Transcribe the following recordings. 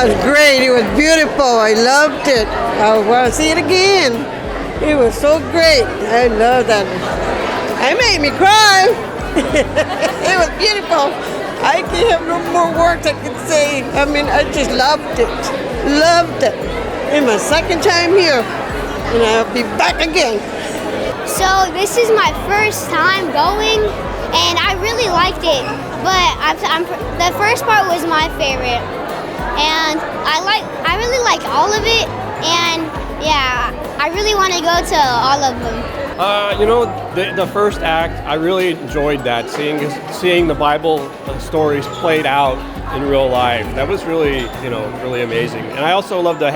was great. It was beautiful. I loved it. I want to see it again. It was so great. I love that. It made me cry. It was beautiful. I can't have no more words I can say. I mean, I just loved it. Loved it. It's my second time here, and I'll be back again. So this is my first time going, and I really liked it. But the first part was my favorite, and I really like all of it, and yeah, I really want to go to all of them. The first act, I really enjoyed that, seeing the Bible stories played out in real life. That was really, really amazing. And I also loved the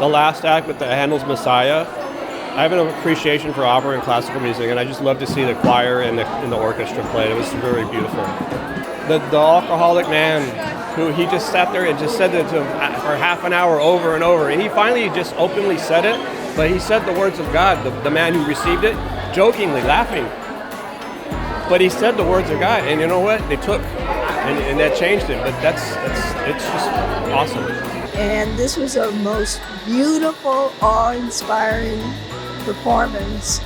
last act with the Handel's Messiah. I have an appreciation for opera and classical music, and I just love to see the choir and the orchestra play. It was very beautiful. The alcoholic man, who he just sat there and just said it to him for half an hour over and over, and he finally just openly said it, but he said the words of God, the man who received it, jokingly, laughing. But he said the words of God, and you know what? They took, and that changed it. But it's just awesome. And this was a most beautiful, awe-inspiring performance.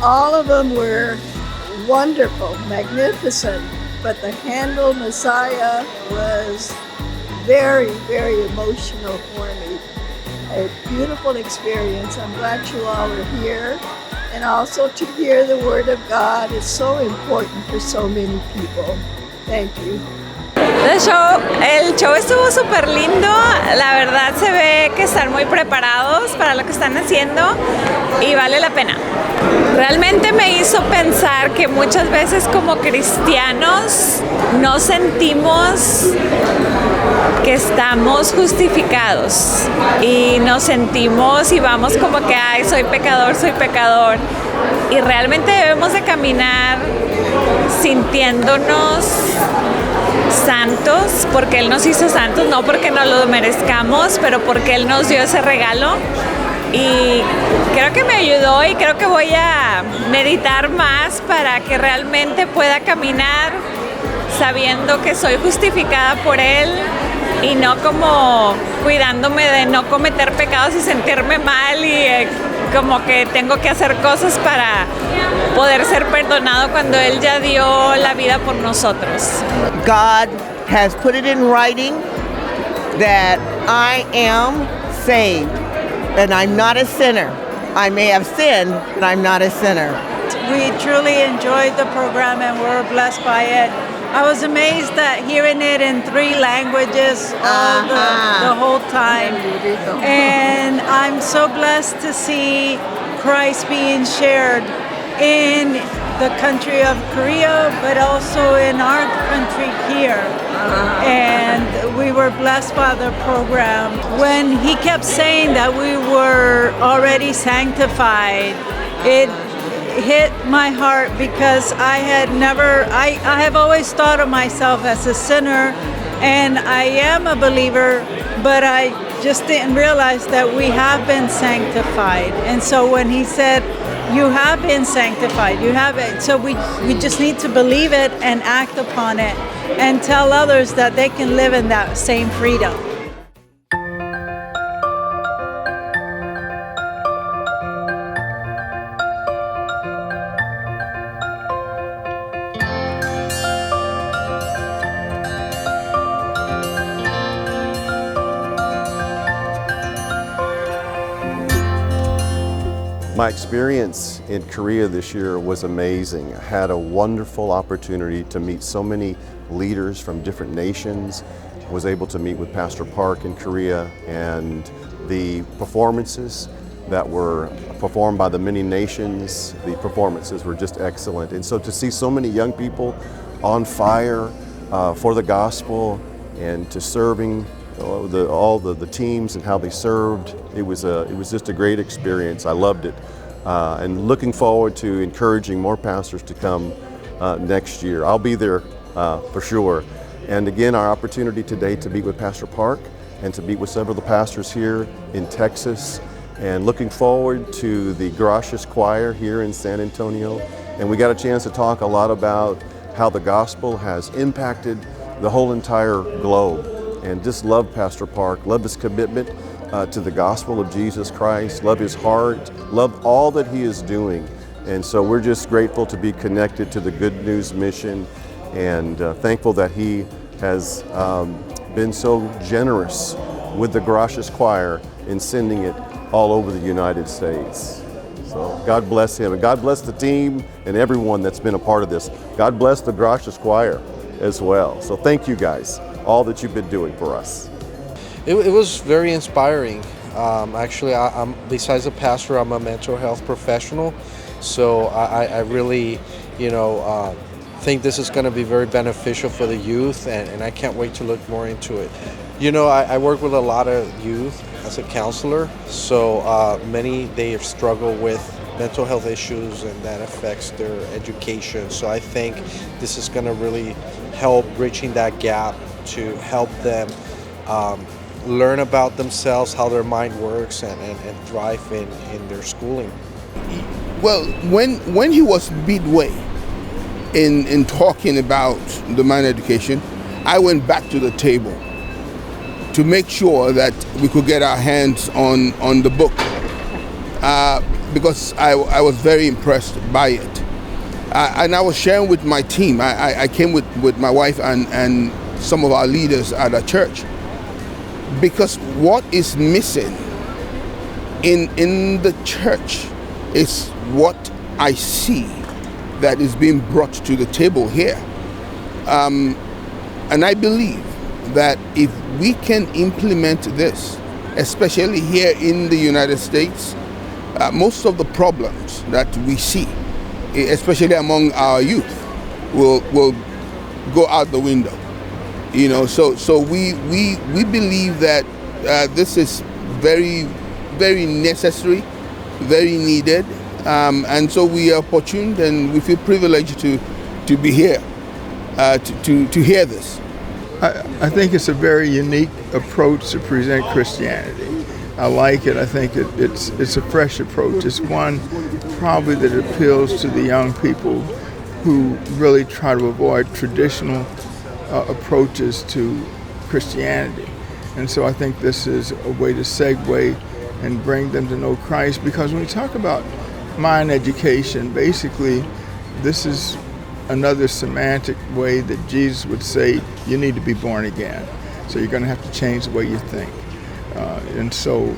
All of them were wonderful, magnificent, but the Handel Messiah was very, very emotional for me. A beautiful experience. I'm glad you all are here. And also to hear the Word of God is so important for so many people. Thank you. El show estuvo súper lindo, la verdad se ve que están muy preparados para lo que están haciendo y vale la pena. Realmente me hizo pensar que muchas veces como cristianos no sentimos que estamos justificados y nos sentimos y vamos como que ay, soy pecador y realmente debemos de caminar sintiéndonos santos, porque Él nos hizo santos, no porque no lo merezcamos, pero porque Él nos dio ese regalo. Y creo que me ayudó y creo que voy a meditar más para que realmente pueda caminar sabiendo que soy justificada por Él y no como cuidándome de no cometer pecados y sentirme mal y como que tengo que hacer cosas para poder ser perdonado cuando Él ya dio la vida por nosotros. God has put it in writing that I am saved and I'm not a sinner. I may have sinned, but I'm not a sinner. We truly enjoyed the program and we're blessed by it. I was amazed at hearing it in 3 languages the whole time. And I'm so blessed to see Christ being shared in the country of Korea, but also in our country here. And we were blessed by the program. When he kept saying that we were already sanctified, it hit my heart because I have always thought of myself as a sinner, and I am a believer, but I just didn't realize that we have been sanctified. And so when he said, you have been sanctified, you have it, so we just need to believe it and act upon it and tell others that they can live in that same freedom. My experience in Korea this year was amazing. I had a wonderful opportunity to meet so many leaders from different nations. Was able to meet with Pastor Park in Korea, and the performances that were performed by the many nations, the performances were just excellent. And so to see so many young people on fire for the gospel and to serving all the teams and how they served, it was just a great experience. I loved it, and looking forward to encouraging more pastors to come next year. I'll be there for sure. And again, our opportunity today to meet with Pastor Park and to meet with several of the pastors here in Texas, and looking forward to the Gracious Choir here in San Antonio. And we got a chance to talk a lot about how the gospel has impacted the whole entire globe. and just love Pastor Park, love his commitment to the gospel of Jesus Christ, love his heart, love all that he is doing. And so we're just grateful to be connected to the Good News mission, and thankful that he has been so generous with the Gracious Choir in sending it all over the United States. So God bless him, and God bless the team and everyone that's been a part of this. God bless the Gracious Choir as well. So thank you guys, all that you've been doing for us. It was very inspiring. Actually, I'm besides a pastor, I'm a mental health professional. So I really, think this is going to be very beneficial for the youth, and I can't wait to look more into it. I work with a lot of youth as a counselor, so many, they struggle with mental health issues, and that affects their education. So I think this is going to really help bridging that gap to help them learn about themselves, how their mind works, and thrive in their schooling. Well, when he was midway in talking about the mind education, I went back to the table to make sure that we could get our hands on the book, because I was very impressed by it. And I was sharing with my team. I came with my wife and some of our leaders at our church, because what is missing in the church is what I see that is being brought to the table here. And I believe that if we can implement this, especially here in the United States, most of the problems that we see, especially among our youth, will go out the window. So we believe that this is very, very necessary, very needed, and so we are opportune and we feel privileged to be here to hear this. I think it's a very unique approach to present Christianity. I like it. I think it's a fresh approach. It's one probably that appeals to the young people who really try to avoid traditional approaches to Christianity. And so I think this is a way to segue and bring them to know Christ, because when we talk about mind education, basically this is another semantic way that Jesus would say you need to be born again. So you're going to have to change the way you think. And so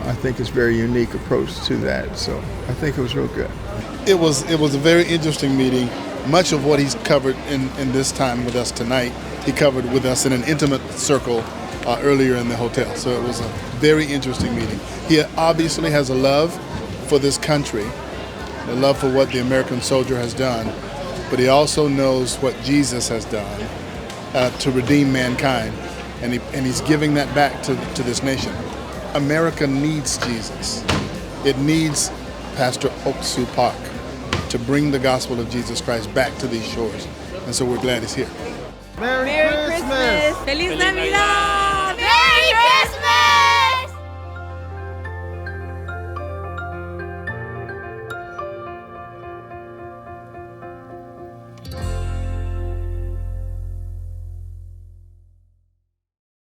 I think it's a very unique approach to that. So I think it was real good. It was a very interesting meeting. Much of what he's covered in this time with us tonight, he covered with us in an intimate circle earlier in the hotel. So it was a very interesting meeting. He obviously has a love for this country, a love for what the American soldier has done, but he also knows what Jesus has done to redeem mankind, and he's giving that back to this nation. America needs Jesus. It needs Pastor Oksu Park to bring the gospel of Jesus Christ back to these shores, and so we're glad he's here. Merry Christmas! Feliz Navidad!